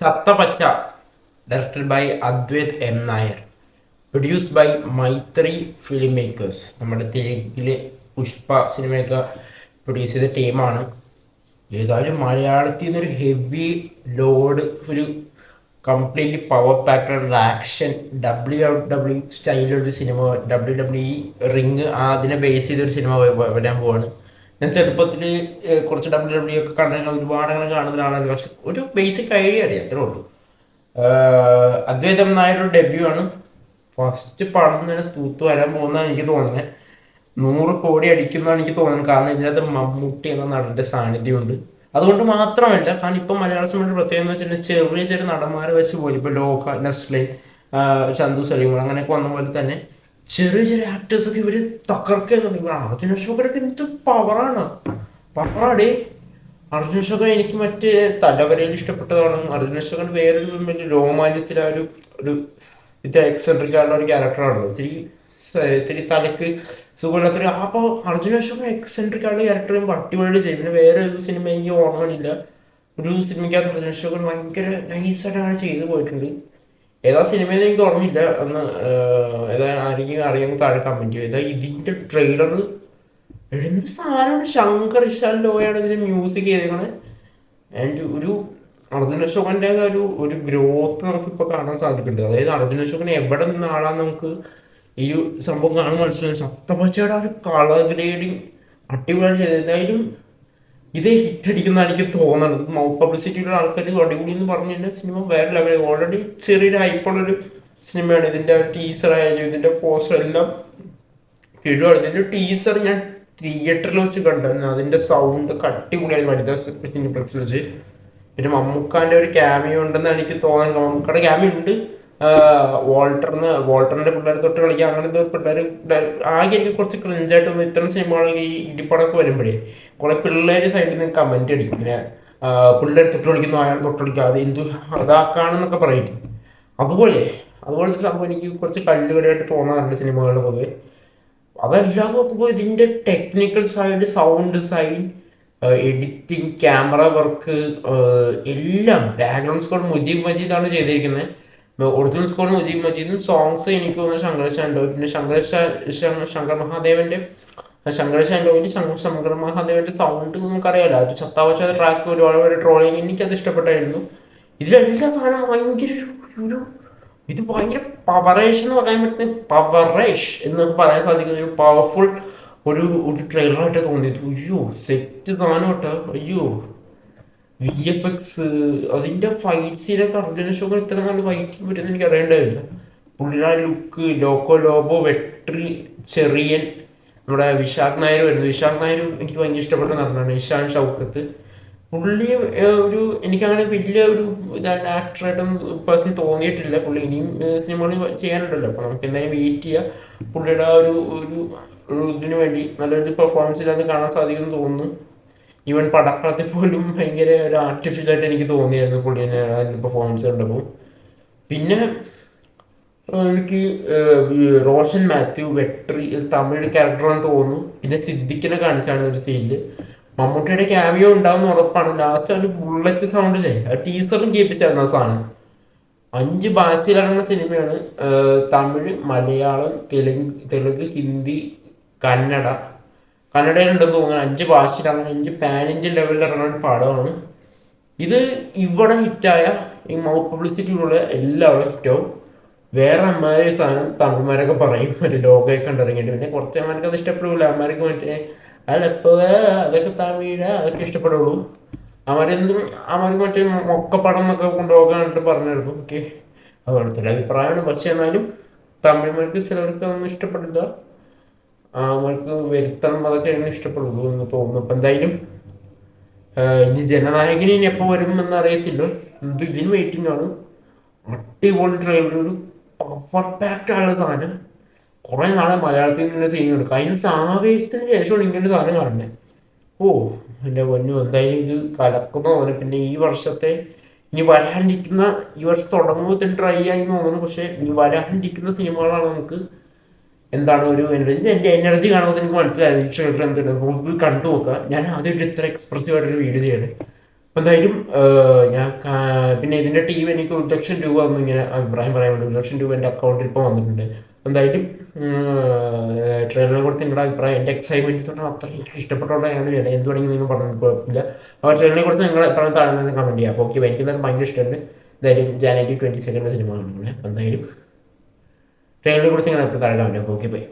ചത്തപച്ച directed by Advaith M Nair, produced by Mythri film makers. നമ്മുടെ തെലുങ്കിലെ പുഷ്പ സിനിമയൊക്കെ പ്രൊഡ്യൂസ് ചെയ്ത ടീമാണ്. ഏതായാലും മലയാളത്തിൽ നിന്നൊരു ഹെവി ലോഡ്, ഒരു completely power packed action W സ്റ്റൈലൊരു സിനിമ, WWE റിങ് അതിനെ ബേസ് ചെയ്തൊരു സിനിമ വരാൻ പോവാണ്. ഞാൻ ചെറുപ്പത്തിൽ കുറച്ച് WWE ഒക്കെ കണ്ടു, ഒരുപാട് അങ്ങനെ കാണുന്ന ആളാണ്. പക്ഷെ ഒരു ബേസിക് ഐഡിയ അറിയാം, അത്രേ ഉള്ളൂ. അദ്വൈതം നായരുടെ ഡെബ്യൂ ആണ്. ഫസ്റ്റ് പടം തന്നെ തൂത്ത് വരാൻ പോകുന്നതാണ് എനിക്ക് തോന്നുന്നത്. 100 കോടി അടിക്കുന്നതാണ് എനിക്ക് തോന്നുന്നത്. കാരണം ഇതിനകത്ത് മമ്മൂട്ടി എന്ന നടന്റെ സാന്നിധ്യമുണ്ട്. അതുകൊണ്ട് മാത്രമല്ല, കാരണം ഇപ്പം മലയാള സിനിമയുടെ പ്രത്യേകത എന്ന് വെച്ചിട്ടുണ്ടെങ്കിൽ ചെറിയ ചെറിയ നടന്മാരെ വെച്ച് പോലും, ഇപ്പോൾ ലോക, നസ്ലിൻ, ചന്തു സലീം അങ്ങനെയൊക്കെ വന്ന പോലെ തന്നെ ചെറിയ ചെറിയ ആക്ടേഴ്സൊക്കെ ഇവർ തകർക്കുന്നുണ്ട്. ഇവർ അർജുന അശോകനൊക്കെ എന്ത് പവറാണ്, പവറാടേ. അർജുന അശോകൻ എനിക്ക് മറ്റേ തലവരയിൽ ഇഷ്ടപ്പെട്ടതാണ്. അർജുന അശോകൻ വേറൊരു വലിയ രോമാഞ്ചത്തിൽ ആ ഒരു ഇത് എക്സെൻട്രിക് ആയിട്ടുള്ള ഒരു ക്യാരക്ടറാണല്ലോ. ഇത്തിരി തലക്ക് സുഖമില്ലാത്തൊരു. അപ്പോൾ അർജുന അശോകൻ എക്സെൻട്രിക് ആയിട്ടുള്ള ക്യാരക്ടറും അടിപൊളി ചെയ്യും. പിന്നെ വേറെ ഒരു സിനിമ എനിക്ക് ഓർമ്മയില്ല, ഒരു സിനിമയ്ക്കകത്ത് അർജുന അശോകൻ ഭയങ്കര നൈസായിട്ടാണ് ചെയ്തു പോയിട്ടുണ്ട്. ഏതാ സിനിമയെന്ന് എനിക്ക് ഓർമ്മയില്ല. അന്ന് ഏതാ ആരെങ്കിലും അറിയാമെങ്കിൽ താഴെ കമൻറ്റ് ചെയ്യും. ഏതാ ഇതിൻ്റെ ട്രെയിലർ എന്ത് സാധനമാണ്. ശങ്കർ ഇഷാൻ ലോയാണ് ഇതിന് മ്യൂസിക് ചെയ്തേക്കണേ. ആൻഡ് ഒരു അർജുന അശോകൻ്റെ ഒരു ഗ്രോത്ത് നമുക്കിപ്പോൾ കാണാൻ സാധിക്കുന്നുണ്ട്. അതായത് അർജുന അശോകൻ എവിടെ നിന്ന് ആളാന്ന് നമുക്ക് ഈ ഒരു സംഭവം കാണാൻ മനസ്സിലായി. സപ്തപച്ചയുടെ ഒരു കളർ ഗ്രേഡിങ് അടിപൊളിയാണ് ചെയ്തത്. എന്തായാലും ഇത് ഹിറ്റടിക്കുന്നതാണ് എനിക്ക് തോന്നുന്നത്. മൗത്ത് പബ്ലിസിറ്റിയുടെ ആൾക്കാർ അടിപൊളി എന്ന് പറഞ്ഞു കഴിഞ്ഞാൽ സിനിമ വേറെ ലെവൽ. ഓൾറെഡി ചെറിയൊരു ഹൈപ്പുള്ളൊരു സിനിമയാണ്. ഇതിൻ്റെ ടീസർ ആയാലും ഇതിൻ്റെ പോസ്റ്റർ എല്ലാം കിടുവാണ്. ഇതിൻ്റെ ടീസർ ഞാൻ തിയേറ്ററിൽ വെച്ച് കണ്ടായിരുന്നു. അതിൻ്റെ സൗണ്ട് അടിപൊളിയായിരുന്നു വനിതാ സിനിപ്ലക്സിൽ വെച്ച്. പിന്നെ മമ്മൂക്കാൻ്റെ ഒരു ക്യാമിയോ ഉണ്ടെന്നാണ് എനിക്ക് തോന്നുന്നത്. മമ്മൂക്കയുടെ ക്യാമിയോ ഉണ്ട്. വോൾട്ടറിന്റെ പിള്ളേർ തൊട്ട് കളിക്കുക, അങ്ങനത്തെ പിള്ളേർ ആകെ എനിക്ക് കുറച്ച് ക്രിഞ്ചായിട്ട് തോന്നുന്നു. ഇത്തരം സിനിമകളൊക്കെ ഈ ഇടിപ്പടമൊക്കെ വരുമ്പോഴേ കുറെ പിള്ളേർ സൈഡിൽ നിന്ന് കമന്റ് അടിക്കും. ഇങ്ങനെ പിള്ളേർ തൊട്ട് കളിക്കുന്നു, അയാൾ തൊട്ട് കളിക്കുക, അത് എന്തു അതാക്കാണെന്നൊക്കെ പറയും. അതുപോലത്തെ സംഭവം എനിക്ക് കുറച്ച് കല്ലുകടിയായിട്ട് തോന്നാറുണ്ട് സിനിമകളുടെ പൊതുവെ. അതല്ലാതെ നോക്കുമ്പോൾ ഇതിൻ്റെ technical side, sound side, editing, camera work എല്ലാം. ബാക്ക്ഗ്രൗണ്ട് സ്കോർ മുജീബ് മജീദാണ് ചെയ്തിരിക്കുന്നത്. ഒറിജിനൽ സ്കോർ മുജീബ് മജീദും, സോങ്സ് എനിക്ക് തോന്നുന്നു ശങ്കർ ഷാൻഡോ. പിന്നെ ശങ്കർ മഹാദേവന്റെ സൗണ്ട് നമുക്കറിയാലോ. ഒരു ചത്താവച്ച ട്രാക്ക് ഒരുപാട് പേര് ട്രോളിങ്, എനിക്കത് ഇഷ്ടപ്പെട്ടായിരുന്നു. ഇതിലെല്ലാ സാധനം ഭയങ്കര ഇത് ഭയങ്കര പവറേഷ് എന്ന് പറയാൻ പറ്റുന്ന, പവറേഷ് എന്നൊക്കെ പറയാൻ സാധിക്കുന്ന ഒരു പവർഫുൾ ഒരു ട്രെയിലറായിട്ട് തോന്നിയത്. അയ്യോ സെറ്റ് സാധനം കേട്ടോ. അയ്യോ VFX, അതിൻ്റെ ഫൈറ്റ് സീനൊക്കെ അർജുന അശോകൻ ഇത്ര നല്ല ഫൈറ്റ് പറ്റുമെന്ന് എനിക്ക് അറിയേണ്ടതില്ല. പുള്ളിയുടെ ആ ലുക്ക്, ലോബോ, വെട്രി, ചെറിയൻ, നമ്മുടെ വിശാഖ് നായർ വരുന്നു. വിശാഖ് നായർ എനിക്ക് ഭയങ്കര ഇഷ്ടപ്പെട്ട നടനാണ്. ഇഷാൻ ഷൗക്കത്ത് പുള്ളി എനിക്കങ്ങനെ വലിയ ഒരു ഇതാണ് ആക്ടറായിട്ടൊന്നും പേഴ്സണലി തോന്നിയിട്ടില്ല. പുള്ളി ഇനിയും സിനിമകൾ ചെയ്യാനുണ്ടല്ലോ. അപ്പോൾ നമുക്ക് എന്തായാലും വെയിറ്റ് ചെയ്യാം. പുള്ളിയുടെ ഒരു ഇതിനു വേണ്ടി നല്ലൊരു പെർഫോമൻസ് ഇല്ലാതെ കാണാൻ സാധിക്കുമെന്ന് തോന്നുന്നു. ഈവൻ പടക്കളത്തിൽ പോലും ഭയങ്കര ഒരു ആർട്ടിഫിഷ്യലായിട്ട് എനിക്ക് തോന്നിയായിരുന്നു പുള്ളിനെ അതിൻ്റെ പെർഫോമൻസ് കണ്ടപ്പോൾ. പിന്നെ എനിക്ക് റോഷൻ മാത്യു, വെട്രി, തമിഴ് ക്യാരക്ടറാണെന്ന് തോന്നുന്നു. പിന്നെ സിദ്ദിഖിനെ കാണിച്ചാണ് ഒരു സീനിൽ. മമ്മൂട്ടിയുടെ ക്യാമിയോ ഉണ്ടാവുന്ന ഉറപ്പാണ്. ലാസ്റ്റ് ഒരു ബുള്ളറ്റ് സൗണ്ടില്ലേ, ആ ടീസറും കേൾപ്പിച്ചായിരുന്നു ആ സാധനം. 5 ഭാഷയിലടങ്ങുന്ന സിനിമയാണ്. തമിഴ്, മലയാളം, തെലുങ്ക്, ഹിന്ദി, കന്നഡയിലുണ്ടെന്ന് തോന്നുന്നു. 5 ഭാഷയിലാണ്. 5 പാൻ ഇന്ത്യൻ ലെവലിൽ ഇറങ്ങുന്ന ഒരു പാഠമാണ് ഇത്. ഇവിടെ ഹിറ്റായ ഈ മൗത്ത് പബ്ലിസിറ്റിയിലുള്ള എല്ലാവരും ഹിറ്റാവും. വേറെ അമ്മമാരെ സാധനം തമിഴ്മാരൊക്കെ പറയും, മറ്റേ ലോകമൊക്കെ കണ്ടിറങ്ങിയിട്ട്. പിന്നെ കുറച്ച് അമ്മമാർക്ക് അത് ഇഷ്ടപ്പെടില്ല. അമ്മമാർക്ക് മറ്റേ അതൊക്കെ തമിഴ് അതൊക്കെ ഇഷ്ടപ്പെടുള്ളൂ. അവർക്ക് മറ്റേ മൊക്കപ്പടം എന്നൊക്കെ കൊണ്ടുപോകാനായിട്ട് പറഞ്ഞിരുന്നു. ഓക്കെ, അത് അടുത്തൊരു അഭിപ്രായമാണ്. പക്ഷെ എന്നാലും തമിഴ്മാർക്ക് ചിലവർക്ക് അതൊന്നും ഇഷ്ടപ്പെടില്ല. അവർക്ക് വരുത്തണം, അതൊക്കെ എങ്ങനെ ഇഷ്ടപ്പെടുള്ളൂ എന്ന് തോന്നുന്നു. അപ്പം എന്തായാലും ഇനി ജനനായകന് ഇനി എപ്പോൾ വരുമെന്ന് അറിയത്തില്ല. ഇതിന് വെയിറ്റിംഗ് ആണ്. അടിപൊളി ട്രെയിലർ, ഒരു പവർ പാക്ഡ് ആയുള്ള സാധനം. കുറേ നാളെ മലയാളത്തിൽ നിന്ന് സീൻ എടുക്കും. അതിന് ആവേശത്തിന് ശേഷമാണ് ഇങ്ങനെ സാധനം കാണുന്നത്. ഓ എൻ്റെ പൊന്നു, എന്തായാലും ഇത് കലക്കുന്ന തോന്നുന്നു. പിന്നെ ഈ വർഷം തുടങ്ങുമ്പോൾ തന്നെ ട്രൈ ആയി തോന്നുന്നു. പക്ഷേ ഇനി വരാനിരിക്കുന്ന സിനിമകളാണ് നമുക്ക് എന്താണ് ഒരു എനർജി കാണുമ്പോൾ എനിക്ക് മനസ്സിലായത്. ഈ ട്രെയിലർ എന്താണ് കണ്ടു നോക്കുക. ഞാൻ ആദ്യമായിട്ട് ഇത്ര എക്സ്പ്രസീവ് ആയിട്ടൊരു വീഡിയോ ചെയ്യണേ. എന്തായാലും പിന്നെ ഇതിൻ്റെ ടീം എനിക്ക് 1,00,000 രൂപ ഒന്നും ഇങ്ങനെ അഭിപ്രായം പറയാൻ വേണ്ടി 1,00,000 രൂപ എൻ്റെ അക്കൗണ്ടിൽ ഇപ്പോൾ വന്നിട്ടുണ്ട്. എന്തായാലും ട്രെയിലറിനെ കുറിച്ച് നിങ്ങളുടെ അഭിപ്രായം, എൻ്റെ എക്സൈറ്റ്മെൻറ്റ് തൊട്ട് അത്രയും എനിക്ക് ഇഷ്ടപ്പെട്ടോണ്ടാണ് വില എന്ത് വേണമെങ്കിൽ നിങ്ങൾ പറഞ്ഞു കുഴപ്പമില്ല. അപ്പോൾ ട്രെയിലറിനെ കുറിച്ച് നിങ്ങളുടെ അഭിപ്രായം താഴെ നിന്ന് കമൻറ്റ് ചെയ്യാം. അപ്പോൾ ഓക്കെ, എനിക്ക് എന്തായാലും ഭയങ്കര ഇഷ്ടമുണ്ട്. എന്തായാലും ജാനുവരി 22 സിനിമ കാണുന്നത്. എന്തായാലും ട്രെയിലറിനെ കുറിച്ച് നിങ്ങളുടെ അഭിപ്രായം താഴെ കമൻറ്റ് ചെയ്യാം. അപ്പോൾ ഓക്കെ, ബൈ.